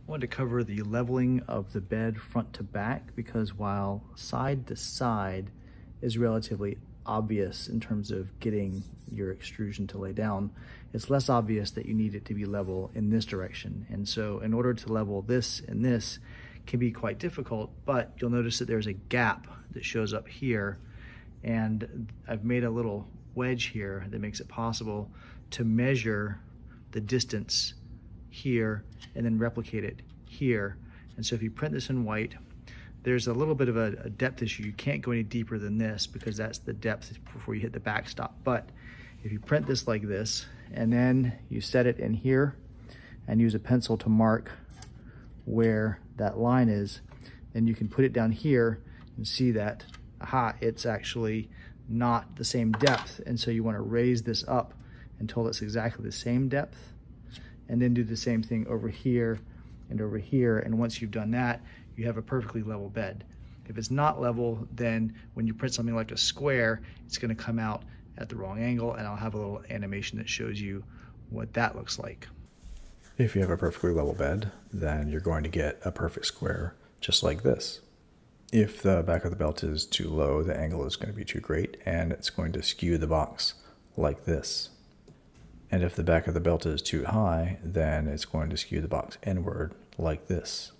I wanted to cover the leveling of the bed front to back, because while side to side is relatively obvious in terms of getting your extrusion to lay down, it's less obvious that you need it to be level in this direction. And so in order to level this and this can be quite difficult, but you'll notice that there's a gap that shows up here, and I've made a little wedge here that makes it possible to measure the distance here and then replicate it here. And so if you print this in white, there's a little bit of a depth issue. You can't go any deeper than this because that's the depth before you hit the backstop. But if you print this like this, and then you set it in here and use a pencil to mark where that line is, then you can put it down here and see that, aha, it's actually not the same depth. And so you want to raise this up until it's exactly the same depth, and then do the same thing over here and over here. And once you've done that, you have a perfectly level bed. If it's not level, then when you print something like a square, it's going to come out at the wrong angle, and I'll have a little animation that shows you what that looks like. If you have a perfectly level bed, then you're going to get a perfect square just like this. If the back of the belt is too low, the angle is going to be too great, and it's going to skew the box like this. And if the back of the belt is too high, then it's going to skew the box inward like this.